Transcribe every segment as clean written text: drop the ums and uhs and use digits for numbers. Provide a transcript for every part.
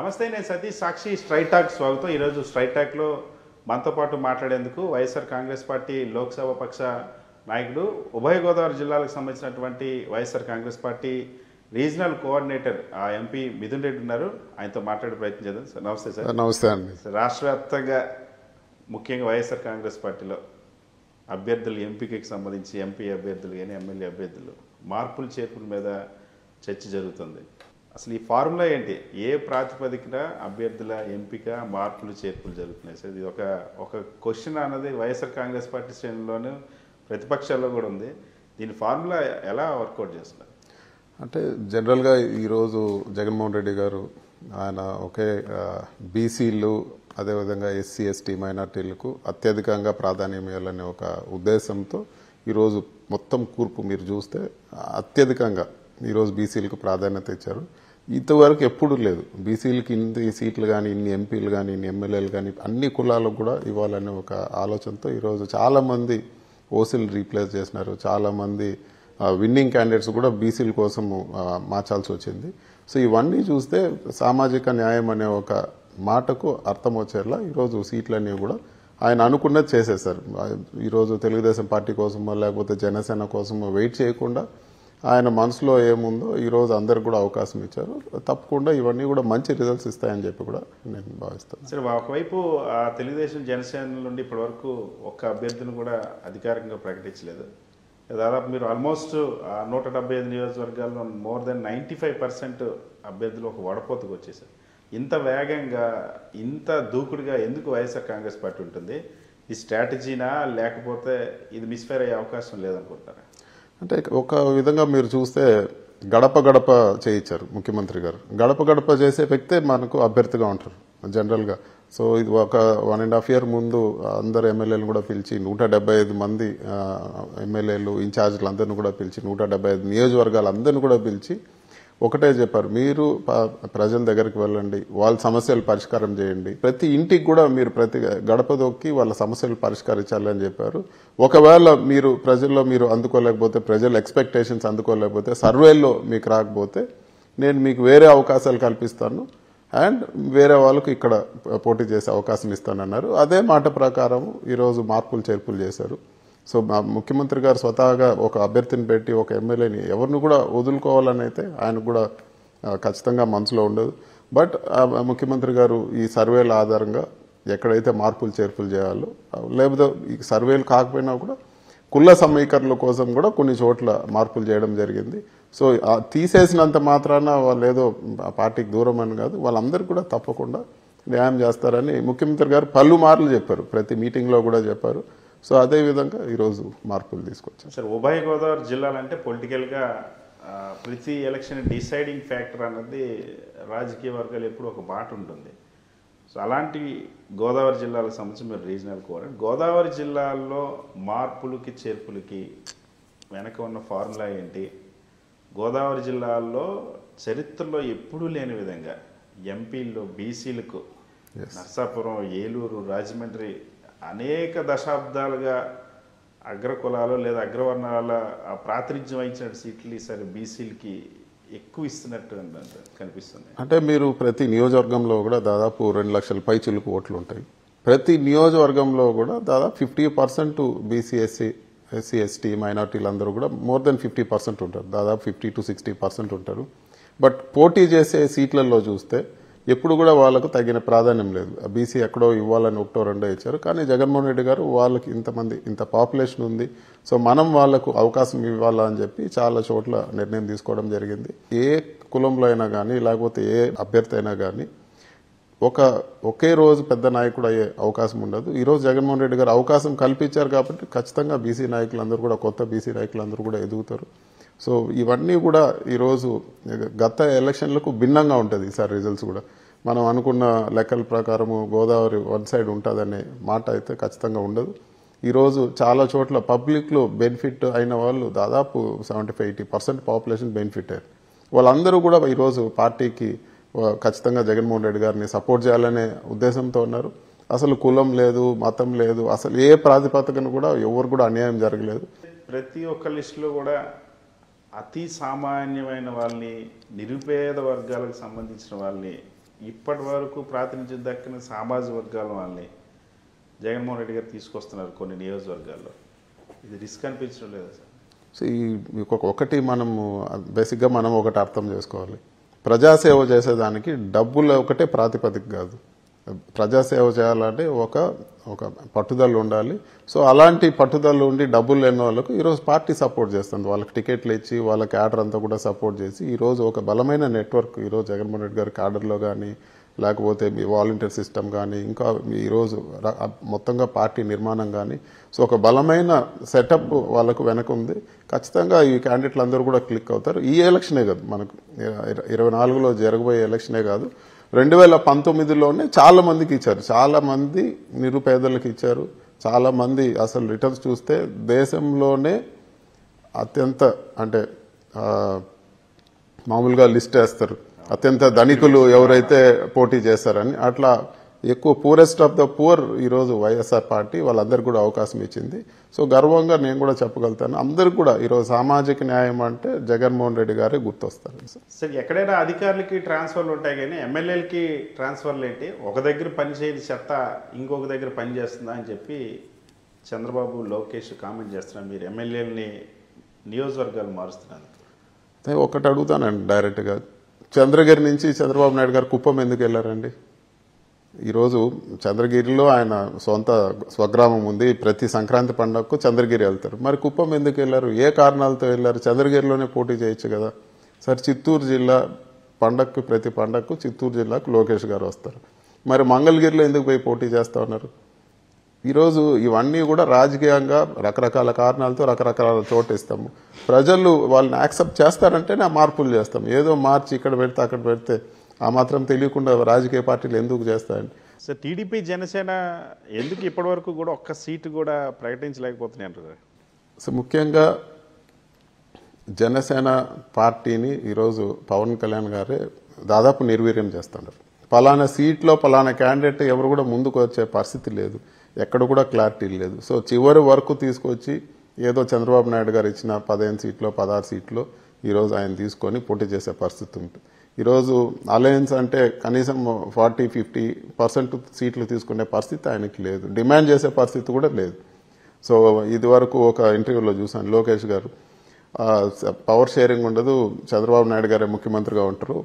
నమస్తే, నేను సతీష్. సాక్షి straight talk స్వాగతం. ఈరోజు స్ట్రైట్ టాక్లో మనతో పాటు మాట్లాడేందుకు వైఎస్ఆర్ కాంగ్రెస్ పార్టీ లోక్సభ పక్ష నాయకుడు, ఉభయ గోదావరి జిల్లాలకు సంబంధించినటువంటి YSR Congress party regional coordinator MP Mithun Reddy ఉన్నారు. ఆయనతో మాట్లాడే ప్రయత్నం చేద్దాం. సార్ నమస్తే. సార్ నమస్తే అండి. రాష్ట్ర వ్యాప్తంగా ముఖ్యంగా వైఎస్ఆర్ కాంగ్రెస్ పార్టీలో అభ్యర్థులు ఎంపికకి సంబంధించి ఎంపీ అభ్యర్థులు కానీ ఎమ్మెల్యే అభ్యర్థులు మార్పులు చేర్పుల మీద చర్చ జరుగుతుంది. అసలు ఈ ఫార్ములా ఏంటి? ఏ ప్రాతిపదికన అభ్యర్థుల ఎంపిక మార్పులు చేర్పులు జరుగుతున్నాయి సార్? ఇది ఒక క్వశ్చన్ అన్నది వైఎస్ఆర్ కాంగ్రెస్ పార్టీ శ్రేణుల్లోనూ ప్రతిపక్షాల్లో కూడా ఉంది. దీని ఫార్ములా ఎలా వర్కౌట్ చేస్తున్నారు? అంటే జనరల్గా ఈరోజు జగన్మోహన్ రెడ్డి గారు ఆయన ఒకే బీసీలు అదేవిధంగా ఎస్సీ ఎస్టీ మైనార్టీలకు అత్యధికంగా ప్రాధాన్యం ఇవ్వాలనే ఒక ఉద్దేశంతో ఈరోజు మొత్తం కూర్పు మీరు చూస్తే అత్యధికంగా ఈరోజు బీసీలకు ప్రాధాన్యత ఇచ్చారు. ఇంతవరకు ఎప్పుడూ లేదు. బీసీలకి ఇన్ని సీట్లు కానీ, ఇన్ని ఎంపీలు కానీ, ఇన్ని ఎమ్మెల్యేలు కానీ అన్ని కులాలకు కూడా ఇవ్వాలనే ఒక ఆలోచనతో ఈరోజు చాలామంది ఓసీలు రీప్లేస్ చేసినారు. చాలామంది విన్నింగ్ క్యాండిడేట్స్ కూడా బీసీల కోసం మార్చాల్సి వచ్చింది. సో ఇవన్నీ చూస్తే సామాజిక న్యాయం అనే ఒక మాటకు అర్థం వచ్చేలా ఈరోజు సీట్లన్నీ కూడా ఆయన అనుకున్నది చేసేసారు. ఈరోజు తెలుగుదేశం పార్టీ కోసమో లేకపోతే జనసేన కోసమో వెయిట్ చేయకుండా ఆయన మనసులో ఏముందో ఈరోజు అందరికి కూడా అవకాశం ఇచ్చారు. తప్పకుండా ఇవన్నీ కూడా మంచి రిజల్ట్స్ ఇస్తాయని చెప్పి కూడా నేను భావిస్తాను. సరే, ఒకవైపు తెలుగుదేశం జనసేన నుండి ఇప్పటివరకు ఒక్క అభ్యర్థిని కూడా అధికారికంగా ప్రకటించలేదు. దాదాపు మీరు ఆల్మోస్ట్ 175 నియోజకవర్గాల్లో మోర్ దెన్ 95% అభ్యర్థులు ఒక వడపోతకు వచ్చేసారు. ఇంత వేగంగా ఇంత దూకుడుగా ఎందుకు వైఎస్ఆర్ కాంగ్రెస్ పార్టీ ఉంటుంది? ఈ స్ట్రాటజీనా లేకపోతే ఇది మిస్ఫైర్ అయ్యే అవకాశం లేదనుకుంటారా? అంటే ఒక విధంగా మీరు చూస్తే గడప గడప చేయించారు ముఖ్యమంత్రి గారు. గడప గడప చేసే వ్యక్తే మనకు అభ్యర్థిగా ఉంటారు జనరల్గా. సో ఇది ఒక 1.5 year ముందు అందరు ఎమ్మెల్యేలను కూడా పిలిచి 175 మంది ఎమ్మెల్యేలు ఇన్ఛార్జీలు అందరిని కూడా పిలిచి 175 నియోజకవర్గాలు అందరిని కూడా పిలిచి ఒకటే చెప్పారు, మీరు ప్రజల దగ్గరికి వెళ్ళండి, వాళ్ళ సమస్యలు పరిష్కారం చేయండి, ప్రతి ఇంటికి కూడా మీరు ప్రతి గడప దొక్కి వాళ్ళ సమస్యలు పరిష్కరించాలని చెప్పారు. ఒకవేళ మీరు ప్రజల్లో మీరు అందుకోలేకపోతే, ప్రజల ఎక్స్పెక్టేషన్స్ అందుకోలేకపోతే, సర్వేల్లో మీకు రాకపోతే నేను మీకు వేరే అవకాశాలు కల్పిస్తాను అండ్ వేరే వాళ్ళకు ఇక్కడ పోటీ చేసే అవకాశం ఇస్తానన్నారు. అదే మాట ప్రకారం ఈరోజు మార్పులు చేర్పులు చేశారు. సో ముఖ్యమంత్రి గారు స్వతహాగా ఒక అభ్యర్థిని పెట్టి ఒక ఎమ్మెల్యేని ఎవరిని కూడా వదులుకోవాలని అయితే ఆయనకు కూడా ఖచ్చితంగా మనసులో ఉండదు. బట్ ముఖ్యమంత్రి గారు ఈ సర్వేల ఆధారంగా ఎక్కడైతే మార్పులు చేర్పులు చేయాలో, లేకపోతే ఈ సర్వేలు కాకపోయినా కూడా కుల సమీకరణల కోసం కూడా కొన్ని చోట్ల మార్పులు చేయడం జరిగింది. సో తీసేసినంత మాత్రాన వాళ్ళు ఏదో పార్టీకి దూరం అని కాదు, వాళ్ళందరూ కూడా తప్పకుండా న్యాయం చేస్తారని ముఖ్యమంత్రి గారు పలుమార్లు చెప్పారు, ప్రతి మీటింగ్లో కూడా చెప్పారు. సో అదే విధంగా ఈరోజు మార్పులు తీసుకొచ్చారు. సార్, ఉభయ గోదావరి జిల్లాలంటే పొలిటికల్గా ప్రతి ఎలక్షన్ డిసైడింగ్ ఫ్యాక్టర్ అన్నది రాజకీయ వర్గాలు ఎప్పుడు ఒక మాట ఉంటుంది. సో అలాంటి గోదావరి జిల్లాలకు సంబంధించి మీరు రీజనల్ కోఆర్డినేటర్, గోదావరి జిల్లాల్లో మార్పులకి చేర్పులకి వెనక ఉన్న ఫార్ములా ఏంటి? గోదావరి జిల్లాల్లో చరిత్రలో ఎప్పుడూ లేని విధంగా ఎంపీల్లో బీసీలకు నర్సాపురం, ఏలూరు, రాజమండ్రి అనేక దశాబ్దాలుగా అగ్రకులాలు లేదా అగ్రవర్ణాల ప్రాతినిధ్యం వహించిన సీట్లు ఈసారి బీసీలకి ఎక్కువ ఇస్తున్నట్టు కనిపిస్తుంది. అంటే మీరు ప్రతి నియోజకవర్గంలో కూడా దాదాపు 2 లక్షల పై చిలుకు ఓట్లు ఉంటాయి. ప్రతి నియోజకవర్గంలో కూడా దాదాపు 50% బీసీ ఎస్సీ ఎస్టీ మైనార్టీలు అందరూ కూడా మోర్ దెన్ 50% ఉంటారు. దాదాపు 50 to 60% ఉంటారు. బట్ పోటీ చేసే సీట్లలో చూస్తే ఎప్పుడు కూడా వాళ్ళకు తగిన ప్రాధాన్యం లేదు. బీసీ ఎక్కడో ఇవ్వాలని 1-2 ఇచ్చారు. కానీ జగన్మోహన్ రెడ్డి గారు వాళ్ళకి ఇంత పాపులేషన్ ఉంది, సో మనం వాళ్లకు అవకాశం ఇవ్వాలా అని చెప్పి చాలా చోట్ల నిర్ణయం తీసుకోవడం జరిగింది. ఏ కులంలో అయినా కానీ లేకపోతే ఏ అభ్యర్థి అయినా కానీ ఒకే రోజు పెద్ద నాయకుడు అయ్యే అవకాశం ఉండదు. ఈరోజు జగన్మోహన్ రెడ్డి గారు అవకాశం కల్పించారు కాబట్టి ఖచ్చితంగా బీసీ నాయకులందరూ కూడా, కొత్త బీసీ నాయకులందరూ కూడా ఎదుగుతారు. సో ఇవన్నీ కూడా ఈరోజు గత ఎలక్షన్లకు భిన్నంగా ఉంటుంది ఈసారి రిజల్ట్స్ కూడా. మనం అనుకున్న లెక్కల ప్రకారము గోదావరి వన్ సైడ్ ఉంటుందనే మాట అయితే ఖచ్చితంగా ఉండదు. ఈరోజు చాలా చోట్ల పబ్లిక్లో బెనిఫిట్ అయిన వాళ్ళు దాదాపు 75-80% పాపులేషన్ బెనిఫిట్ అయ్యారు. వాళ్ళందరూ కూడా ఈరోజు పార్టీకి ఖచ్చితంగా జగన్మోహన్ రెడ్డి గారిని సపోర్ట్ చేయాలనే ఉద్దేశంతో ఉన్నారు. అసలు కులం లేదు, మతం లేదు, అసలు ఏ ప్రాతిపదికన కూడా ఎవరు కూడా అన్యాయం జరగలేదు. ప్రతి ఒక్క లిస్టులో కూడా అతి సామాన్యమైన వాళ్ళని, నిరుపేద వర్గాలకు సంబంధించిన వాళ్ళని ఇప్పటి వరకు ప్రాతినిధ్యం దక్కిన సామాజిక వర్గాల వాళ్ళని జగన్మోహన్ రెడ్డి గారు తీసుకొస్తున్నారు కొన్ని నియోజకవర్గాల్లో. ఇది రిస్క్ అనిపించడం లేదా సార్? సో ఒకటి మనము బేసిక్గా మనం ఒకటి అర్థం చేసుకోవాలి. ప్రజాసేవ చేసేదానికి డబ్బులు ఒకటే ప్రాతిపదిక కాదు. ప్రజాసేవ చేయాలంటే ఒక పట్టుదల ఉండాలి. సో అలాంటి పట్టుదల ఉండి డబ్బులు లేని వాళ్ళకు ఈరోజు పార్టీ సపోర్ట్ చేస్తుంది. వాళ్ళకి టికెట్లు ఇచ్చి వాళ్ళ క్యాడర్ అంతా కూడా సపోర్ట్ చేసి ఈరోజు ఒక బలమైన నెట్వర్క్ ఈరోజు జగన్మోహన్ రెడ్డి గారి క్యాడర్లో కానీ, లేకపోతే మీ వాలంటీర్ సిస్టమ్ కానీ, ఇంకా ఈరోజు మొత్తంగా పార్టీ నిర్మాణం కానీ, సో ఒక బలమైన సెటప్ వాళ్ళకు వెనక ఉంది. ఖచ్చితంగా ఈ క్యాండిడేట్లు అందరూ కూడా క్లిక్ అవుతారు. ఈ ఎలక్షనే కాదు, మనకు 24లో జరగబోయే ఎలక్షనే కాదు, 2019లోనే చాలా మందికి ఇచ్చారు. చాలా మంది నిరుపేదలకు ఇచ్చారు. చాలా మంది అసలు రిటర్న్స్ చూస్తే దేశంలోనే అత్యంత అంటే మామూలుగా లిస్ట్ వేస్తారు అత్యంత ధనికులు ఎవరైతే పోటీ చేస్తారని, అట్లా ఎక్కువ పూరెస్ట్ ఆఫ్ ద పూర్ ఈరోజు వైఎస్ఆర్ పార్టీ వాళ్ళందరికీ కూడా అవకాశం ఇచ్చింది. సో గర్వంగా నేను కూడా చెప్పగలుగుతాను, అందరికి కూడా ఈరోజు సామాజిక న్యాయం అంటే జగన్మోహన్ రెడ్డి గారే గుర్తొస్తారు. సార్ ఎక్కడైనా అధికారులకి ట్రాన్స్ఫర్లు ఉంటాయి కానీ ఎమ్మెల్యేలకి ట్రాన్స్ఫర్లు ఏంటి? ఒక దగ్గర పనిచేయని చెత్త ఇంకొక దగ్గర పని చేస్తుందా అని చెప్పి చంద్రబాబు, లోకేష్ కామెంట్ చేస్తున్నారు. మీరు ఎమ్మెల్యేలని నియోజకవర్గాలు మారుస్తున్నారు. ఒకటి అడుగుతానండి డైరెక్ట్గా, చంద్రగిరి నుంచి చంద్రబాబు నాయుడు గారు కుప్పం ఎందుకు వెళ్ళారండి? ఈరోజు చంద్రగిరిలో ఆయన సొంత స్వగ్రామం ఉంది. ప్రతి సంక్రాంతి పండుగకు చంద్రగిరి వెళ్తారు. మరి కుప్పం ఎందుకు వెళ్ళారు? ఏ కారణాలతో వెళ్ళారు? చంద్రగిరిలోనే పోటీ చేయొచ్చు కదా. సరే, చిత్తూరు జిల్లా పండగకు, ప్రతి పండగకు చిత్తూరు జిల్లాకు లోకేష్ గారు వస్తారు. మరి మంగళగిరిలో ఎందుకు పోయి పోటీ చేస్తా ఉన్నారు? ఈరోజు ఇవన్నీ కూడా రాజకీయంగా రకరకాల కారణాలతో రకరకాల చోటు ఇస్తాము. ప్రజలు వాళ్ళని యాక్సెప్ట్ చేస్తారంటేనే ఆ మార్పులు చేస్తాం. ఏదో మార్చి ఇక్కడ పెడితే అక్కడ పెడితే ఆ మాత్రం తెలియకుండా రాజకీయ పార్టీలు ఎందుకు చేస్తాయండి? సో టీడీపీ, జనసేన ఎందుకు ఇప్పటి వరకు కూడా ఒక్క సీటు కూడా ప్రకటించలేకపోతున్నాయి అంటారు? సో ముఖ్యంగా జనసేన పార్టీని ఈరోజు పవన్ కళ్యాణ్ గారే దాదాపు నిర్వీర్యం చేస్తున్నారు. పలానా సీట్లో పలానా క్యాండిడేట్ ఎవరు కూడా ముందుకు వచ్చే పరిస్థితి లేదు, ఎక్కడ కూడా క్లారిటీ లేదు. సో చివరి వరకు తీసుకొచ్చి ఏదో చంద్రబాబు నాయుడు గారు ఇచ్చిన 15 సీట్లో 16 సీట్లో ఈరోజు ఆయన తీసుకొని పోటీ చేసే పరిస్థితి ఉంటుంది. ఈరోజు అలయన్స్ అంటే కనీసం 40-50% సీట్లు తీసుకునే పరిస్థితి ఆయనకి లేదు, డిమాండ్ చేసే పరిస్థితి కూడా లేదు. సో ఇది వరకు ఒక ఇంటర్వ్యూలో చూసాను, లోకేష్ గారు పవర్ షేరింగ్ ఉండదు, చంద్రబాబు నాయుడు గారే ముఖ్యమంత్రిగా ఉంటారు,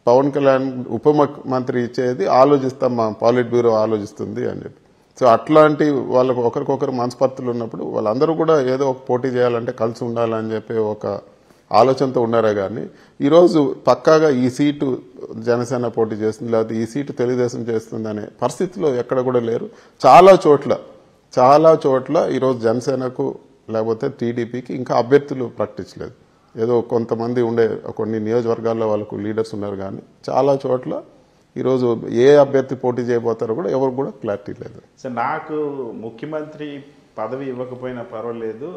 పవన్ కళ్యాణ్ ఉప ముఖ్యమంత్రి ఇచ్చేది ఆలోచిస్తాం, మా పాలిట్ బ్యూరో ఆలోచిస్తుంది అని చెప్పి. సో అట్లాంటి వాళ్ళకు ఒకరికొకరు మనస్పర్ధలు ఉన్నప్పుడు వాళ్ళందరూ కూడా ఏదో ఒక పోటీ చేయాలంటే కలిసి ఉండాలని చెప్పి ఒక ఆలోచనతో ఉన్నారే కానీ ఈరోజు పక్కాగా ఈ సీటు జనసేన పోటీ చేస్తుంది, లేకపోతే ఈ సీటు తెలుగుదేశం చేస్తుంది అనే పరిస్థితిలో ఎక్కడ కూడా లేరు. చాలా చోట్ల ఈరోజు జనసేనకు లేకపోతే టీడీపీకి ఇంకా అభ్యర్థులు ప్రకటించలేదు. ఏదో కొంతమంది ఉండే కొన్ని నియోజకవర్గాల్లో వాళ్ళకు లీడర్స్ ఉన్నారు కానీ చాలా చోట్ల ఈరోజు ఏ అభ్యర్థి పోటీ చేయబోతారో కూడా ఎవరు కూడా క్లారిటీ లేదు. సార్ నాకు ముఖ్యమంత్రి పదవి ఇవ్వకపోయినా పర్వాలేదు,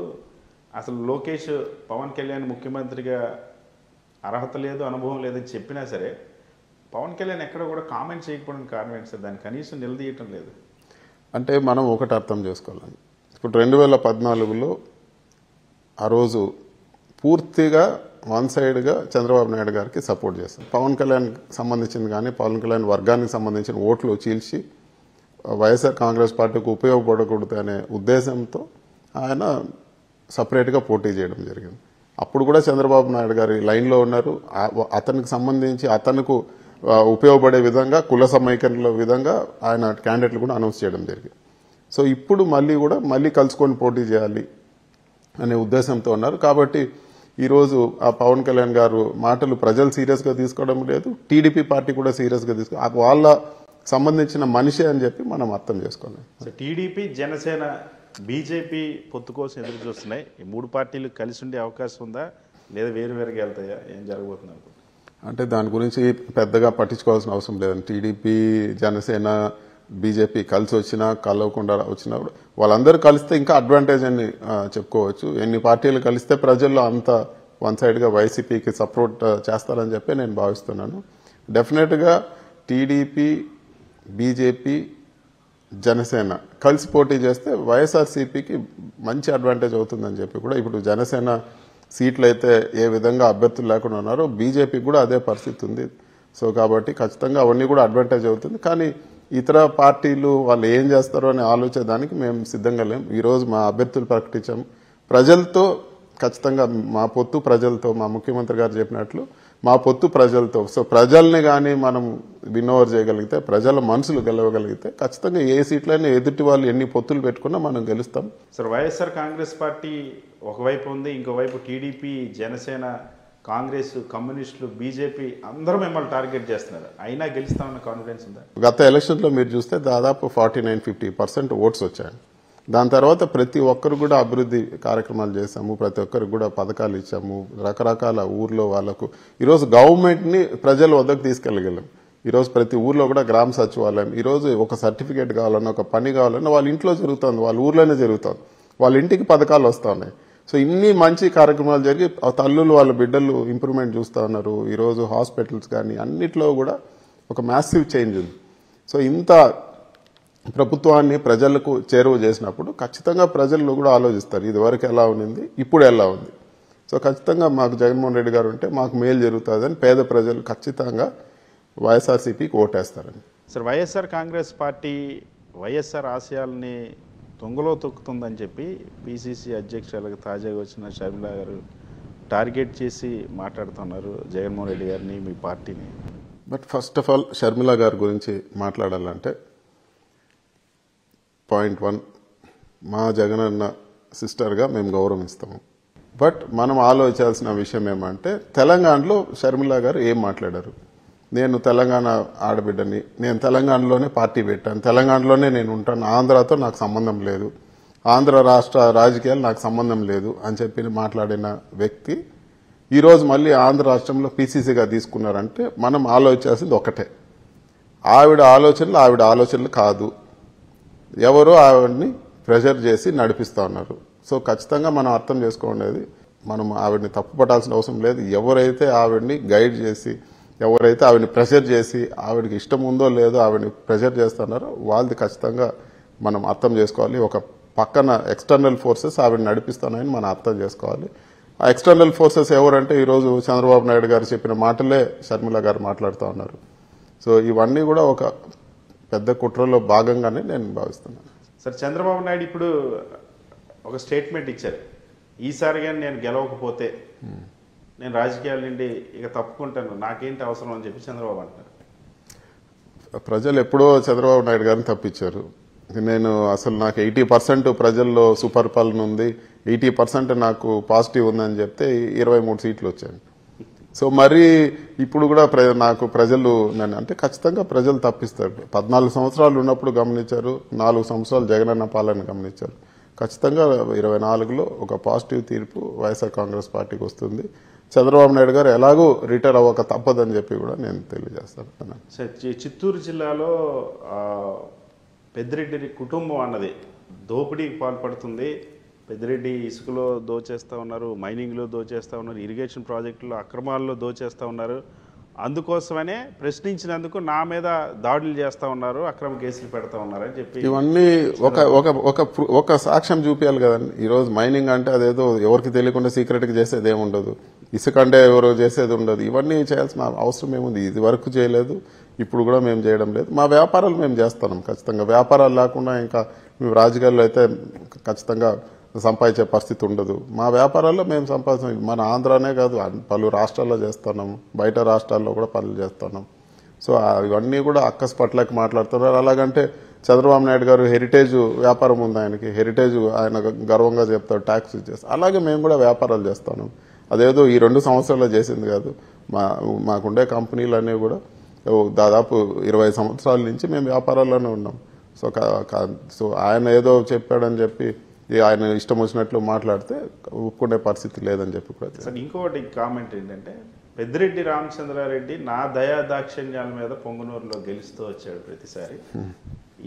అసలు లోకేష్ పవన్ కళ్యాణ్ ముఖ్యమంత్రిగా అర్హత లేదు, అనుభవం లేదని చెప్పినా సరే పవన్ కళ్యాణ్ ఎక్కడ కూడా కామెంట్ చేయకపోవడానికి కారణం ఏంటి సార్? దాన్ని కనీసం నిలదీయటం లేదు. అంటే మనం ఒకటి అర్థం చేసుకోవాలండి, ఇప్పుడు 2014లో ఆ రోజు పూర్తిగా వన్ సైడ్గా చంద్రబాబు నాయుడు గారికి సపోర్ట్ చేస్తారు. పవన్ కళ్యాణ్ సంబంధించింది కానీ పవన్ కళ్యాణ్ వర్గానికి సంబంధించిన ఓట్లు చీల్చి వైఎస్ఆర్ కాంగ్రెస్ పార్టీకి ఉపయోగపడకూడదు అనే ఉద్దేశంతో ఆయన సపరేట్గా పోటీ చేయడం జరిగింది. అప్పుడు కూడా చంద్రబాబు నాయుడు గారి లైన్లో ఉన్నారు. అతనికి సంబంధించి అతనికి ఉపయోగపడే విధంగా కుల సమీకరణల విధంగా ఆయన క్యాండిడేట్లు కూడా అనౌన్స్ చేయడం జరిగింది. సో ఇప్పుడు మళ్ళీ కలుసుకొని పోటీ చేయాలి అనే ఉద్దేశంతో ఉన్నారు. కాబట్టి ఈరోజు ఆ పవన్ కళ్యాణ్ గారు మాటలు ప్రజలు సీరియస్గా తీసుకోవడం లేదు, టీడీపీ పార్టీ కూడా సీరియస్గా వాళ్ళ సంబంధించిన మనిషి అని చెప్పి మనం అర్థం చేసుకోవాలి. టీడీపీ, జనసేన, బీజేపీ పొత్తు కోసం ఎదురు చూస్తున్నాయి. ఈ మూడు పార్టీలు కలిసి ఉండే అవకాశం ఉందా, లేదా వేరువేరుగా వెళ్తాయా? ఏం జరగబోతుంది అనుకుంటున్నారు? అంటే దాని గురించి పెద్దగా పట్టించుకోవాల్సిన అవసరం లేదండి. టీడీపీ, జనసేన, బీజేపీ కలిసి వచ్చినా కలవకుండా వచ్చినా కూడా వాళ్ళందరూ కలిస్తే ఇంకా అడ్వాంటేజ్ అని చెప్పుకోవచ్చు. ఎన్ని పార్టీలు కలిస్తే ప్రజల్లో అంత వన్ సైడ్గా వైసీపీకి సపోర్ట్ చేస్తారని చెప్పి నేను భావిస్తున్నాను. డెఫినెట్గా టీడీపీ, బీజేపీ, జనసేన కలిసి పోటీ చేస్తే వైఎస్ఆర్సీపీకి మంచి అడ్వాంటేజ్ అవుతుందని చెప్పి కూడా ఇప్పుడు జనసేన సీట్లు అయితే ఏ విధంగా అభ్యర్థులు లేకుండా ఉన్నారో బీజేపీకి కూడా అదే పరిస్థితి ఉంది. సో కాబట్టి ఖచ్చితంగా అవన్నీ కూడా అడ్వాంటేజ్ అవుతుంది. కానీ ఇతర పార్టీలు వాళ్ళు ఏం చేస్తారో అని ఆలోచించడానికి మేము సిద్ధంగా లేం. ఈరోజు మా అభ్యర్థులు ప్రకటించాం. ప్రజలతో ఖచ్చితంగా మా పొత్తు ప్రజలతో, మా ముఖ్యమంత్రి గారు చెప్పినట్లు మా పొత్తు ప్రజలతో. సో ప్రజల్ని కానీ మనం విన్ ఓవర్ చేయగలిగితే, ప్రజల మనసులు గెలవగలిగితే ఖచ్చితంగా ఏ సీట్లైనా ఎదుటి వాళ్ళు ఎన్ని పొత్తులు పెట్టుకున్నా మనం గెలుస్తాం. సార్, వైఎస్ఆర్ కాంగ్రెస్ పార్టీ ఒకవైపు ఉంది, ఇంకోవైపు టీడీపీ, జనసేన, కాంగ్రెస్, కమ్యూనిస్టులు, బీజేపీ అందరూ మిమ్మల్ని టార్గెట్ చేస్తున్నారు. అయినా గెలుస్తామన్న కాన్ఫిడెన్స్ ఉందా? గత ఎలక్షన్లో మీరు చూస్తే దాదాపు 49-50% ఓట్స్ వచ్చాయి. దాని తర్వాత ప్రతి ఒక్కరు కూడా అభివృద్ధి కార్యక్రమాలు చేశాము, ప్రతి ఒక్కరికి కూడా పథకాలు ఇచ్చాము, రకరకాల ఊర్లో వాళ్ళకు. ఈరోజు గవర్నమెంట్ని ప్రజల వద్దకు తీసుకెళ్ళగలం. ఈరోజు ప్రతి ఊర్లో కూడా గ్రామ సచివాలయం, ఈరోజు ఒక సర్టిఫికేట్ కావాలన్నా, ఒక పని కావాలన్నా వాళ్ళ ఇంట్లో జరుగుతుంది, వాళ్ళ ఊర్లోనే జరుగుతుంది, వాళ్ళ ఇంటికి పథకాలు వస్తూ ఉన్నాయి. సో ఇన్ని మంచి కార్యక్రమాలు జరిగి ఆ తల్లులు వాళ్ళ బిడ్డలు ఇంప్రూవ్మెంట్ చూస్తూ ఉన్నారు. ఈరోజు హాస్పిటల్స్ కానీ అన్నిట్లో కూడా ఒక మ్యాసివ్ చేంజ్ ఉంది. సో ఇంత ప్రభుత్వాన్ని ప్రజలకు చేరువ చేసినప్పుడు ఖచ్చితంగా ప్రజలు కూడా ఆలోచిస్తారు, ఇదివరకు ఎలా ఉంది, ఇప్పుడు ఎలా ఉంది. సో ఖచ్చితంగా మాకు జగన్మోహన్ రెడ్డి గారు ఉంటే మాకు మేలు జరుగుతుందని పేద ప్రజలు ఖచ్చితంగా వైఎస్ఆర్సీపీకి ఓటేస్తారని. సార్, వైఎస్ఆర్ కాంగ్రెస్ పార్టీ వైఎస్ఆర్ ఆశయాల్ని తొంగలో తొక్కుతుందని చెప్పి పిసిసి అధ్యక్షులకు తాజాగా వచ్చిన షర్మిల గారు టార్గెట్ చేసి మాట్లాడుతున్నారు జగన్మోహన్ రెడ్డి గారిని, మీ పార్టీని. But first of all Sharmila గారి గురించి మాట్లాడాలంటే పాయింట్ 1, మా జగనన్న సిస్టర్గా మేము గౌరవిస్తాము. బట్ మనం ఆలోచించాల్సిన విషయం ఏమంటే తెలంగాణలో షర్మిల గారు ఏం మాట్లాడారు. నేను తెలంగాణ ఆడబిడ్డని, నేను తెలంగాణలోనే పార్టీ పెట్టాను, తెలంగాణలోనే నేను ఉంటాను, ఆంధ్రాతో నాకు సంబంధం లేదు, ఆంధ్ర రాష్ట్ర రాజకీయాలు నాకు సంబంధం లేదు అని చెప్పి మాట్లాడిన వ్యక్తి ఈరోజు మళ్ళీ ఆంధ్ర రాష్ట్రంలో పీసీసీగా తీసుకున్నారంటే మనం ఆలోచించాల్సింది ఒకటే, ఆవిడ ఆలోచనలు కాదు, ఎవరో ఆవిడని ప్రెషర్ చేసి నడిపిస్తూ ఉన్నారు. సో ఖచ్చితంగా మనం అర్థం చేసుకోండి, మనం ఆవిడని తప్పుపట్టాల్సిన అవసరం లేదు. ఎవరైతే ఆవిడని గైడ్ చేసి, ఎవరైతే ఆవిడని ప్రెషర్ చేసి, ఆవిడకి ఇష్టం ఉందో లేదో ఆవిడని ప్రెషర్ చేస్తున్నారో వాళ్ళది ఖచ్చితంగా మనం అర్థం చేసుకోవాలి. ఒక పక్కన ఎక్స్టర్నల్ ఫోర్సెస్ ఆవిడ నడిపిస్తున్నాయని మనం అర్థం చేసుకోవాలి. ఆ ఎక్స్టర్నల్ ఫోర్సెస్ ఎవరంటే ఈరోజు చంద్రబాబు నాయుడు గారు చెప్పిన మాటలే షర్మిల గారు మాట్లాడుతూ ఉన్నారు. సో ఇవన్నీ కూడా ఒక పెద్ద కుట్రలో భాగంగానే నేను భావిస్తున్నాను. సార్, చంద్రబాబు నాయుడు ఇప్పుడు ఒక స్టేట్మెంట్ ఇచ్చారు, ఈసారి కానీ నేను గెలవకపోతే నేను రాజకీయాల నుండి ఇక తప్పుకుంటాను, నాకేంటి అవసరం అని చెప్పి చంద్రబాబు అంటున్నారు. ప్రజలు ఎప్పుడో చంద్రబాబు నాయుడు గారిని తప్పించారు. నేను అసలు నాకు 80% ప్రజల్లో సుపరిపాలన ఉంది, 80% నాకు పాజిటివ్ ఉందని చెప్తే 23 సీట్లు వచ్చాయి. సో మరి ఇప్పుడు కూడా నాకు ప్రజలు నన్ను అంటే ఖచ్చితంగా ప్రజలు తప్పిస్తారు. 14 సంవత్సరాలు ఉన్నప్పుడు గమనించారు, 4 సంవత్సరాలు జగనన్న పాలన గమనించారు. ఖచ్చితంగా 24లో ఒక పాజిటివ్ తీర్పు వైఎస్ఆర్ కాంగ్రెస్ పార్టీకి వస్తుంది. చంద్రబాబు నాయుడు గారు ఎలాగో రిటైర్ అవ్వక తప్పదని చెప్పి కూడా నేను తెలియజేస్తాను. సార్, చిత్తూరు జిల్లాలో పెద్దిరెడ్డి కుటుంబం అన్నది దోపిడీకి పాల్పడుతుంది. పెద్దిరెడ్డి ఇసుకలో దోచేస్తూ ఉన్నారు, మైనింగ్లో దోచేస్తూ ఉన్నారు, ఇరిగేషన్ ప్రాజెక్టులో అక్రమాల్లో దోచేస్తూ ఉన్నారు. అందుకోసమనే ప్రశ్నించినందుకు నా మీద దాడులు చేస్తూ ఉన్నారు, అక్రమ కేసులు పెడతా ఉన్నారని చెప్పి ఇవన్నీ ఒక సాక్ష్యం చూపించాలి కదండి. ఈరోజు మైనింగ్ అంటే అదేదో ఎవరికి తెలియకుండా సీక్రెట్గా చేసేది ఏముండదు, ఇసుక అంటే ఎవరో చేసేది ఉండదు. ఇవన్నీ చేయాల్సిన అవసరం ఏముంది? ఇది వరకు చేయలేదు, ఇప్పుడు కూడా మేము చేయడం లేదు. మా వ్యాపారాలు మేము చేస్తున్నాం. ఖచ్చితంగా వ్యాపారాలు లేకుండా ఇంకా మేము రాజకీయాల్లో అయితే ఖచ్చితంగా సంపాదించే పరిస్థితి ఉండదు. మా వ్యాపారాల్లో మేము సంపాదించాం. మన ఆంధ్రానే కాదు, పలు రాష్ట్రాల్లో చేస్తున్నాము, బయట రాష్ట్రాల్లో కూడా పనులు చేస్తున్నాం. సో ఇవన్నీ కూడా అక్కస్ పట్లకి మాట్లాడుతున్నారు. అలాగంటే చంద్రబాబు నాయుడు గారు హెరిటేజ్ వ్యాపారం ఉంది, ఆయనకి హెరిటేజ్ ఆయన గర్వంగా చెప్తారు, ట్యాక్స్ చేస్తారు. అలాగే మేము కూడా వ్యాపారాలు చేస్తున్నాం. అదేదో ఈ 2 సంవత్సరాల్లో చేసింది కాదు. మాకుండే కంపెనీలు అనేవి కూడా దాదాపు 20 సంవత్సరాల నుంచి మేము వ్యాపారాల్లోనే ఉన్నాం. సో ఆయన ఏదో చెప్పాడని చెప్పి ఆయన ఇష్టం వచ్చినట్లు మాట్లాడితే ఒప్పుకునే పరిస్థితి లేదని చెప్పి కూడా. సార్, ఇంకొకటి కామెంట్ ఏంటంటే పెద్దిరెడ్డి రామచంద్రారెడ్డి నా దయా దాక్షిణ్యాల మీద పొంగునూరులో గెలుస్తూ వచ్చాడు ప్రతిసారి.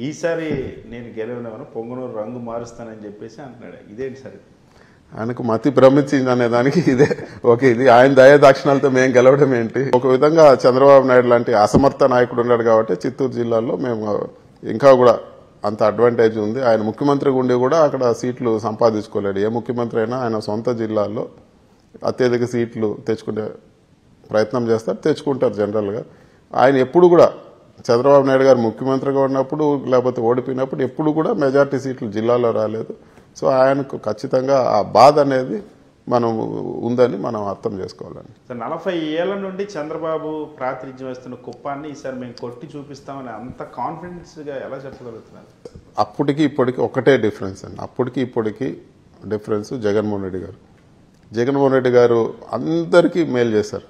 ఈసారి నేను గెలవనివ్వను, పొంగునూరు రంగు మారుస్తానని చెప్పేసి అంటున్నాడు. ఇదేంటి సార్? ఆయనకు మతి భ్రమించింది అనే దానికి ఇదే ఓకే. ఇది ఆయన దయా దాక్షిణాలతో మేము గెలవడం ఏంటి? ఒక విధంగా చంద్రబాబు నాయుడు లాంటి అసమర్థ నాయకుడు ఉన్నాడు కాబట్టి చిత్తూరు జిల్లాలో మేము ఇంకా కూడా అంత అడ్వాంటేజ్ ఉంది. ఆయన ముఖ్యమంత్రిగా ఉండి కూడా అక్కడ సీట్లు సంపాదించుకోలేడు. ఏ ముఖ్యమంత్రి అయినా ఆయన సొంత జిల్లాలో అత్యధిక సీట్లు తెచ్చుకునే ప్రయత్నం చేస్తారు, తెచ్చుకుంటారు జనరల్గా. ఆయన ఎప్పుడు కూడా చంద్రబాబు నాయుడు గారు ముఖ్యమంత్రిగా ఉన్నప్పుడు లేకపోతే ఓడిపోయినప్పుడు ఎప్పుడు కూడా మెజారిటీ సీట్లు జిల్లాలో రాలేదు. సో ఆయనకు ఖచ్చితంగా ఆ బాధ అనేది మనం ఉందని మనం అర్థం చేసుకోవాలని. 40 ఏళ్ల నుండి చంద్రబాబు ప్రాతినిధ్యం వస్తున్న కుప్పాన్ని ఈసారి మేము కొట్టి చూపిస్తామని అంత కాన్ఫిడెన్స్గా ఎలా చెప్పగలుగుతున్నారు? అప్పటికి ఇప్పటికి ఒకటే డిఫరెన్స్ అండి. అప్పటికి ఇప్పటికి డిఫరెన్స్ జగన్మోహన్ రెడ్డి గారు అందరికీ మేలు చేశారు.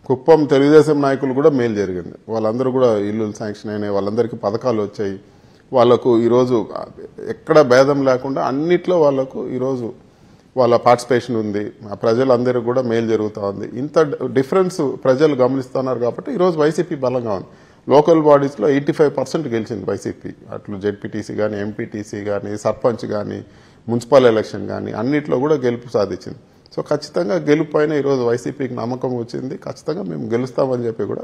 కుప్పం తెలుగుదేశం నాయకులు కూడా మేలు జరిగింది. వాళ్ళందరూ కూడా ఇల్లు శాంక్షన్ అయినాయి, వాళ్ళందరికీ పథకాలు వచ్చాయి. వాళ్లకు ఈరోజు ఎక్కడ భేదం లేకుండా అన్నిట్లో వాళ్లకు ఈరోజు వాళ్ళ పార్టిసిపేషన్ ఉంది. ప్రజలందరూ కూడా మేలు జరుగుతూ ఉంది. ఇంత డిఫరెన్స్ ప్రజలు గమనిస్తున్నారు కాబట్టి ఈరోజు వైసీపీ బలంగా ఉంది. లోకల్ బాడీస్లో 85% గెలిచింది వైసీపీ. అట్లు జెడ్పీటీసీ కానీ, ఎంపీటీసీ కానీ, సర్పంచ్ కానీ, మున్సిపల్ ఎలక్షన్ కానీ అన్నిట్లో కూడా గెలుపు సాధించింది. సో ఖచ్చితంగా గెలుపు పైన ఈరోజు వైసీపీకి నమ్మకం వచ్చింది. ఖచ్చితంగా మేము గెలుస్తామని చెప్పి కూడా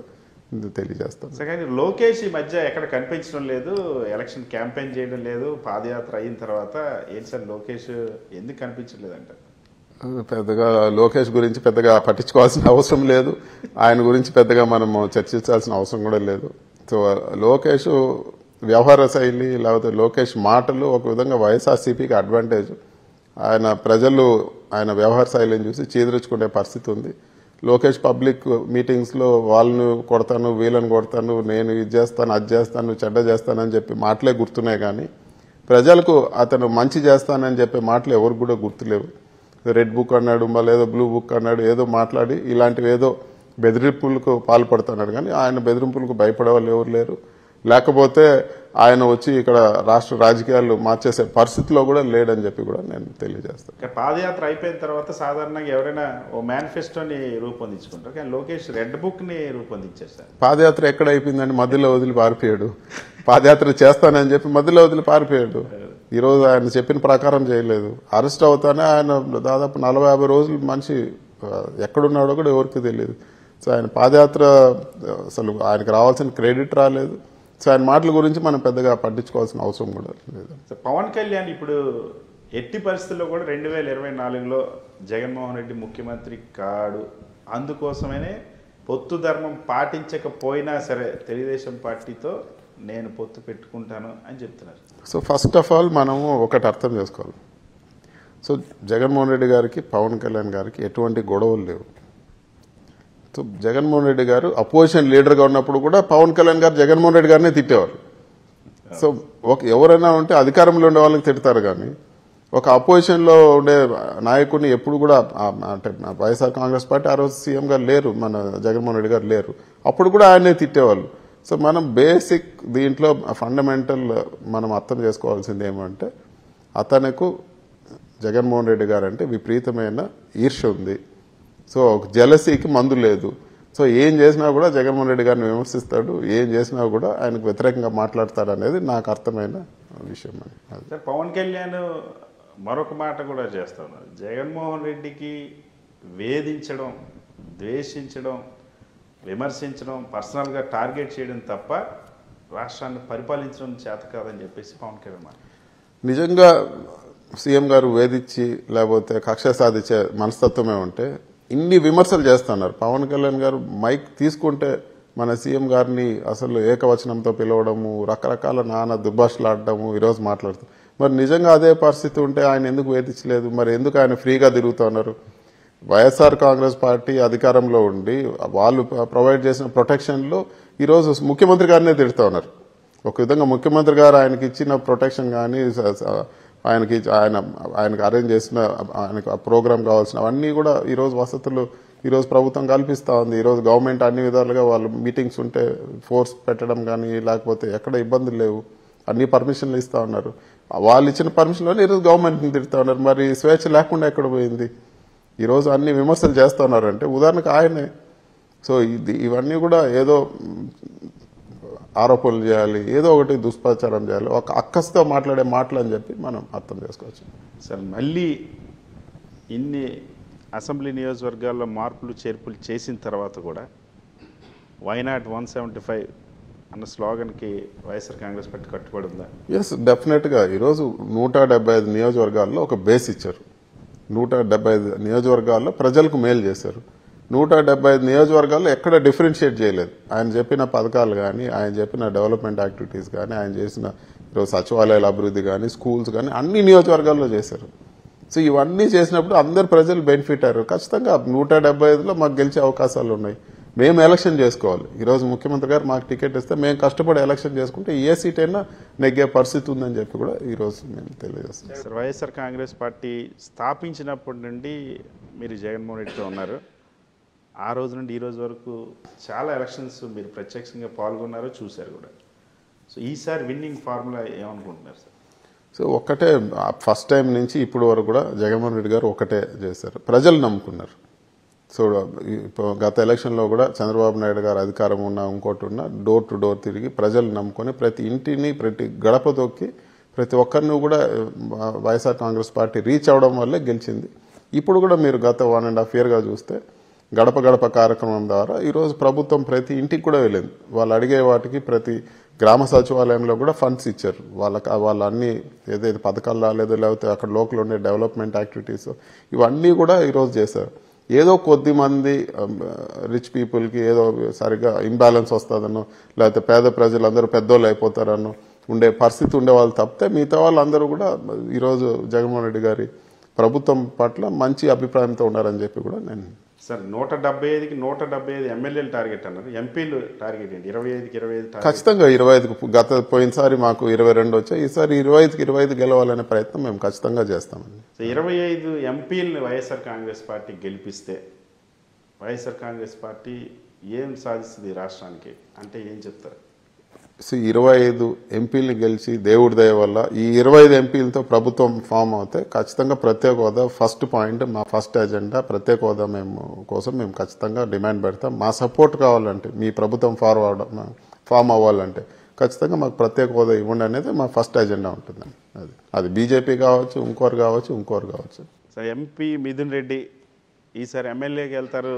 తెలియజేస్తాం. కానీ లోకేష్ ఈ మధ్య ఎక్కడ కనిపించడం లేదు, ఎలక్షన్ క్యాంపెయిన్ చేయడం లేదు. పాదయాత్ర అయిన తర్వాత ఏంటి సార్ లోకేష్ ఎందుకు కనిపించలేదంట? పెద్దగా లోకేష్ గురించి పెద్దగా పట్టించుకోవాల్సిన అవసరం లేదు. ఆయన గురించి పెద్దగా మనము చర్చించాల్సిన అవసరం కూడా లేదు. సో లోకేష్ వ్యవహార శైలి లేకపోతే లోకేష్ మాటలు ఒక విధంగా వైఎస్ఆర్సీపీకి అడ్వాంటేజ్. ఆయన వ్యవహార శైలిని చూసి చీదరించుకునే పరిస్థితి ఉంది. లోకేష్ పబ్లిక్ మీటింగ్స్లో వాళ్ళను కొడతాను, వీళ్ళని కొడతాను, నేను ఇది చేస్తాను, అది చేస్తాను, చెడ్డ చేస్తానని చెప్పి మాటలే గుర్తున్నాయి. కానీ ప్రజలకు అతను మంచి చేస్తానని చెప్పే మాటలు ఎవరికి కూడా గుర్తులేవు. రెడ్ బుక్ అన్నాడు, మళ్ళీ ఏదో బ్లూ బుక్ అన్నాడు, ఏదో మాట్లాడి ఇలాంటివి ఏదో బెదిరింపులకు పాల్పడుతున్నాడు. కానీ ఆయన బెదిరింపులకు భయపడే వాళ్ళు ఎవరు లేరు. లేకపోతే ఆయన వచ్చి ఇక్కడ రాష్ట్ర రాజకీయాలు మార్చేసే పరిస్థితిలో కూడా లేడని చెప్పి కూడా నేను తెలియజేస్తాను. పాదయాత్ర అయిపోయిన తర్వాత సాధారణంగా ఎవరైనా ఓ మేనిఫెస్టోని రూపొందించుకుంటారు, కానీ లోకేష్ రెడ్ బుక్ ని రూపొందించారు సార్. పాదయాత్ర ఎక్కడ అయిపోయిందని మధ్యలో వదిలి పారిపోయాడు. పాదయాత్ర చేస్తానని చెప్పి మధ్యలో వదిలి పారిపోయాడు. ఈరోజు ఆయన చెప్పిన ప్రకారం చేయలేదు. అరెస్ట్ అవుతానే ఆయన దాదాపు 40-50 రోజులు మనిషి ఎక్కడున్నాడో కూడా ఎవరికి తెలియదు. సో ఆయన పాదయాత్ర అసలు ఆయనకు రావాల్సిన క్రెడిట్ రాలేదు. సో ఆయన మాటల గురించి మనం పెద్దగా పట్టించుకోవాల్సిన అవసరం కూడా లేదు. పవన్ కళ్యాణ్ ఇప్పుడు ఎట్టి పరిస్థితుల్లో కూడా 2024లో జగన్మోహన్ రెడ్డి ముఖ్యమంత్రి కాడు, అందుకోసమనే పొత్తు ధర్మం పాటించకపోయినా సరే తెలుగుదేశం పార్టీతో నేను పొత్తు పెట్టుకుంటాను అని చెప్తున్నారు. సో ఫస్ట్ ఆఫ్ ఆల్ మనము ఒకటి అర్థం చేసుకోవాలి. సో జగన్మోహన్ రెడ్డి గారికి పవన్ కళ్యాణ్ గారికి ఎటువంటి గొడవలు లేవు. సో జగన్మోహన్ రెడ్డి గారు అపోజిషన్ లీడర్గా ఉన్నప్పుడు కూడా పవన్ కళ్యాణ్ గారు జగన్మోహన్ రెడ్డి గారినే తిట్టేవారు. సో ఎవరైనా ఉంటే అధికారంలో ఉండే వాళ్ళకి తిడతారు, కానీ ఒక అపోజిషన్లో ఉండే నాయకుడిని ఎప్పుడు కూడా అంటే వైఎస్ఆర్ కాంగ్రెస్ పార్టీ ఆ రోజు సీఎం గారు లేరు, మన జగన్మోహన్ రెడ్డి గారు లేరు, అప్పుడు కూడా ఆయనే తిట్టేవాళ్ళు. సో మనం బేసిక్ దీంట్లో ఫండమెంటల్ మనం అర్థం చేసుకోవాల్సింది ఏమంటే అతనికి జగన్మోహన్ రెడ్డి గారు అంటే విపరీతమైన ఈర్ష్య ఉంది. సో జెలసీకి మందు లేదు. సో ఏం చేసినా కూడా జగన్మోహన్ రెడ్డి గారిని విమర్శిస్తాడు, ఏం చేసినా కూడా ఆయనకు వ్యతిరేకంగా మాట్లాడతాడు అనేది నాకు అర్థమైన విషయం. సార్ పవన్ కళ్యాణ్ మరొక మాట కూడా చేస్తున్నారు, జగన్మోహన్ రెడ్డికి వేధించడం, ద్వేషించడం, విమర్శించడం, పర్సనల్గా టార్గెట్ చేయడం తప్ప రాష్ట్రాన్ని పరిపాలించడం చేత కాదని చెప్పేసి పవన్ కళ్యాణ్ నిజంగా సీఎం గారు వేధించి లేకపోతే కక్ష సాధించే మనస్తత్వమే ఉంటే ఇన్ని విమర్శలు చేస్తున్నారు. పవన్ కళ్యాణ్ గారు మైక్ తీసుకుంటే మన సీఎం గారిని అసలు ఏకవచనంతో పిలవడము, రకరకాల నానా దుర్భాషలు ఆడటము, ఈరోజు మాట్లాడుతూ మరి నిజంగా అదే పరిస్థితి ఉంటే ఆయన ఎందుకు వేధించలేదు? మరి ఎందుకు ఆయన ఫ్రీగా తిరుగుతున్నారు? వైఎస్ఆర్ కాంగ్రెస్ పార్టీ అధికారంలో ఉండి వాళ్ళు ప్రొవైడ్ చేసిన ప్రొటెక్షన్లో ఈరోజు ముఖ్యమంత్రి గారినే తిడుతూ ఉన్నారు. ఒక విధంగా ముఖ్యమంత్రి గారు ఆయనకి ఇచ్చిన ప్రొటెక్షన్ కానీ ఆయనకు అరేంజ్ చేసిన ఆయనకు ఆ ప్రోగ్రామ్ కావాల్సిన అవన్నీ కూడా ఈరోజు వసతులు ఈరోజు ప్రభుత్వం కల్పిస్తూ ఉంది. ఈరోజు గవర్నమెంట్ అన్ని విధాలుగా వాళ్ళు మీటింగ్స్ ఉంటే ఫోర్స్ పెట్టడం కానీ లేకపోతే ఎక్కడ ఇబ్బందులు లేవు, అన్ని పర్మిషన్లు ఇస్తూ ఉన్నారు. వాళ్ళు ఇచ్చిన పర్మిషన్లోనే ఈరోజు గవర్నమెంట్ని తిడుతూ ఉన్నారు. మరి స్వేచ్ఛ లేకుండా ఎక్కడ పోయింది? ఈరోజు అన్ని విమర్శలు చేస్తూ ఉన్నారంటే ఉదాహరణకు ఆయనే. సో ఇవన్నీ కూడా ఏదో ఆరోపణలు చేయాలి, ఏదో ఒకటి దుష్ప్రచారం చేయాలి, ఒక అక్కస్తో మాట్లాడే మాటలు అని చెప్పి మనం అర్థం చేసుకోవచ్చు. సార్ మళ్ళీ ఇన్ని అసెంబ్లీ నియోజకవర్గాల్లో మార్పులు చేర్పులు చేసిన తర్వాత కూడా వైనాట్ 175 అన్న స్లోగన్కి వైఎస్ఆర్ కాంగ్రెస్ పార్టీ కట్టుబడి ఉందా? ఎస్, డెఫినెట్గా. ఈరోజు 175 నియోజకవర్గాల్లో ఒక బేస్ ఇచ్చారు. 175 నియోజకవర్గాల్లో ప్రజలకు మేలు చేశారు. 175 నియోజకవర్గాల్లో ఎక్కడ డిఫరెన్షియేట్ చేయలేదు. ఆయన చెప్పిన పథకాలు కానీ, ఆయన చెప్పిన డెవలప్మెంట్ యాక్టివిటీస్ కానీ, ఆయన చేసిన ఈరోజు సచివాలయాల అభివృద్ధి కానీ, స్కూల్స్ కానీ అన్ని నియోజకవర్గాల్లో చేశారు. సో ఇవన్నీ చేసినప్పుడు అందరు ప్రజలు బెనిఫిట్ అయ్యారు. ఖచ్చితంగా 175లో మాకు గెలిచే అవకాశాలు ఉన్నాయి. మేము ఎలక్షన్ చేసుకోవాలి. ఈరోజు ముఖ్యమంత్రి గారు మాకు టికెట్ ఇస్తే మేము కష్టపడి ఎలక్షన్ చేసుకుంటే ఏ సీట్ అయినా నెగ్గే పరిస్థితి ఉందని చెప్పి కూడా ఈరోజు మేము తెలియజేస్తున్నాం. సార్, వైఎస్ఆర్ కాంగ్రెస్ పార్టీ స్థాపించినప్పటి నుండి మీరు జగన్మోహన్ రెడ్డితో ఉన్నారు. ఆ రోజు నుండి ఈ రోజు వరకు చాలా ఎలక్షన్స్ మీరు ప్రత్యక్షంగా పాల్గొన్నారు, చూశారు కూడా. సో ఈసారి విన్నింగ్ ఫార్ములా ఏమనుకుంటున్నారు సార్? సో ఒక్కటే, ఫస్ట్ టైం నుంచి ఇప్పుడు వరకు కూడా జగన్మోహన్ రెడ్డి గారు ఒకటే చేశారు, ప్రజలు నమ్ముకున్నారు. సో ఇప్పుడు గత ఎలక్షన్లో కూడా చంద్రబాబు నాయుడు గారు అధికారం ఉన్నా ఇంకోటి ఉన్నా డోర్ టు డోర్ తిరిగి ప్రజలు నమ్ముకొని ప్రతి ఇంటిని ప్రతి గడప తొక్కి ప్రతి ఒక్కరిని కూడా వైఎస్ఆర్ కాంగ్రెస్ పార్టీ రీచ్ అవడం వల్లే గెలిచింది. ఇప్పుడు కూడా మీరు గత 1.5 yearగా చూస్తే గడప గడప కార్యక్రమం ద్వారా ఈరోజు ప్రభుత్వం ప్రతి ఇంటికి కూడా వెళ్ళింది. వాళ్ళు అడిగే వాటికి ప్రతి గ్రామ సచివాలయంలో కూడా ఫండ్స్ ఇచ్చారు. వాళ్ళు అన్ని ఏదైతే పథకాలు రాలేదో లేకపోతే అక్కడ లోకల్ ఉండే డెవలప్మెంట్ యాక్టివిటీస్ ఇవన్నీ కూడా ఈరోజు చేశారు. ఏదో కొద్ది మంది రిచ్ పీపుల్కి ఏదో సరిగ్గా ఇంబ్యాలెన్స్ వస్తుందనో లేకపోతే పేద ప్రజలందరూ పెద్దోళ్ళు అయిపోతారనో ఉండే పరిస్థితి ఉండే వాళ్ళు తప్పితే మిగతా వాళ్ళందరూ కూడా ఈరోజు జగన్మోహన్ రెడ్డి గారి ప్రభుత్వం పట్ల మంచి అభిప్రాయంతో ఉన్నారని చెప్పి కూడా నేను. సార్, 175కి 175 ఎమ్మెల్యేలు టార్గెట్ అన్నారు, ఎంపీలు టార్గెట్ ఏంటి? 25కి 25 ఖచ్చితంగా 25కు గత పోయినసారి మాకు 22 వచ్చాయి. ఈసారి 25కి 25 గెలవాలనే ప్రయత్నం మేము ఖచ్చితంగా చేస్తామండి. సో 25 ఎంపీలని వైఎస్ఆర్ కాంగ్రెస్ పార్టీ గెలిపిస్తే వైఎస్ఆర్ కాంగ్రెస్ పార్టీ ఏం సాధిస్తుంది రాష్ట్రానికి అంటే ఏం చెప్తారు? సో 25 ఎంపీలని గెలిచి దేవుడి దయ వల్ల ఈ 25 ఎంపీలతో ప్రభుత్వం ఫామ్ అవుతే ఖచ్చితంగా ప్రత్యేక హోదా ఫస్ట్ పాయింట్, మా ఫస్ట్ ఎజెండా ప్రత్యేక హోదా కోసం మేము ఖచ్చితంగా డిమాండ్ పెడతాం. మా సపోర్ట్ కావాలంటే మీ ప్రభుత్వం ఫామ్ అవ్వాలంటే ఖచ్చితంగా మాకు ప్రత్యేక హోదా ఇవ్వండి అనేది మా ఫస్ట్ ఎజెండా ఉంటుందండి. అది బీజేపీ కావచ్చు, ఇంకోరు కావచ్చు. సో ఎంపీ మిథున్ రెడ్డి ఈసారి ఎమ్మెల్యేకి వెళ్తారు,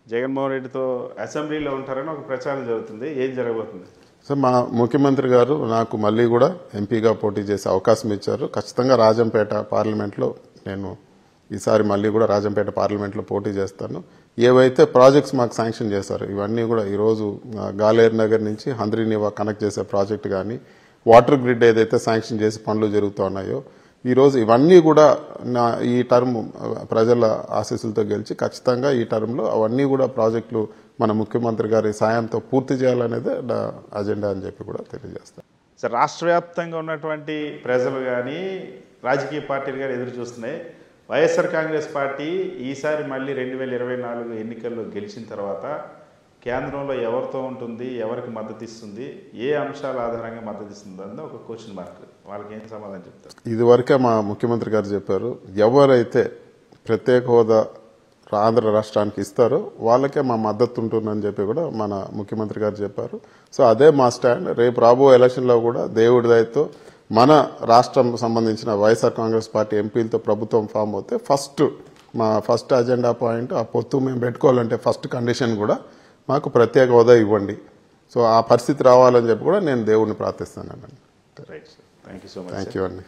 జగన్మోహన్ రెడ్డితో అసెంబ్లీలో ఉంటారని ఒక ప్రచారం జరుగుతుంది. ఏం జరగబోతుంది? సో మా ముఖ్యమంత్రి గారు నాకు మళ్ళీ కూడా ఎంపీగా పోటీ చేసే అవకాశం ఇచ్చారు. ఖచ్చితంగా రాజంపేట పార్లమెంట్లో నేను ఈసారి మళ్ళీ కూడా రాజంపేట పార్లమెంట్లో పోటీ చేస్తాను. ఏవైతే ప్రాజెక్ట్స్ మాకు శాంక్షన్ చేశారు ఇవన్నీ కూడా ఈరోజు గాలేరు నగర్ నుంచి హంద్రీనివా కనెక్ట్ చేసే ప్రాజెక్ట్ కానీ, వాటర్ గ్రిడ్ ఏదైతే శాంక్షన్ చేసి పనులు జరుగుతూ ఉన్నాయో ఈరోజు ఇవన్నీ కూడా ఈ టర్మ్ ప్రజల ఆశీస్సులతో గెలిచి ఖచ్చితంగా ఈ టర్మ్లో అవన్నీ కూడా ప్రాజెక్టులు మన ముఖ్యమంత్రి గారి సాయంతో పూర్తి చేయాలనేదే నా అజెండా అని చెప్పి కూడా తెలియజేస్తాను. సార్, రాష్ట్ర వ్యాప్తంగా ఉన్నటువంటి ప్రజలు కానీ రాజకీయ పార్టీలు కానీ ఎదురు చూస్తున్నాయి. వైఎస్ఆర్ కాంగ్రెస్ పార్టీ ఈసారి మళ్ళీ 2024 ఎన్నికల్లో గెలిచిన తర్వాత కేంద్రంలో ఎవరితో ఉంటుంది, ఎవరికి మద్దతు ఇస్తుంది, ఏ అంశాల ఆధారంగా మద్దతు ఇస్తుంది అన్న ఒక క్వశ్చన్ మార్క్. వాళ్ళకి ఏం సమాధానం చెప్తారు? ఇదివరకే మా ముఖ్యమంత్రి గారు చెప్పారు, ఎవరైతే ప్రత్యేక హోదా ఆంధ్ర రాష్ట్రానికి ఇస్తారో వాళ్ళకే మా మద్దతు ఉంటుందని చెప్పి కూడా మన ముఖ్యమంత్రి గారు చెప్పారు. సో అదే మా స్టాండ్. రేపు రాబో ఎలక్షన్లో కూడా దేవుడి దయతో మన రాష్ట్రం సంబంధించిన వైఎస్ఆర్ కాంగ్రెస్ పార్టీ ఎంపీలతో ప్రభుత్వం ఫామ్ అవుతే మా ఫస్ట్ అజెండా పాయింట్ ఆ పొత్తు మేము పెట్టుకోవాలంటే ఫస్ట్ కండిషన్ కూడా మాకు ప్రత్యేక హోదా ఇవ్వండి. సో ఆ పరిస్థితి రావాలని చెప్పి కూడా నేను దేవుడిని ప్రార్థిస్తానండి. Right sir, thank you so much. Thank you అండి.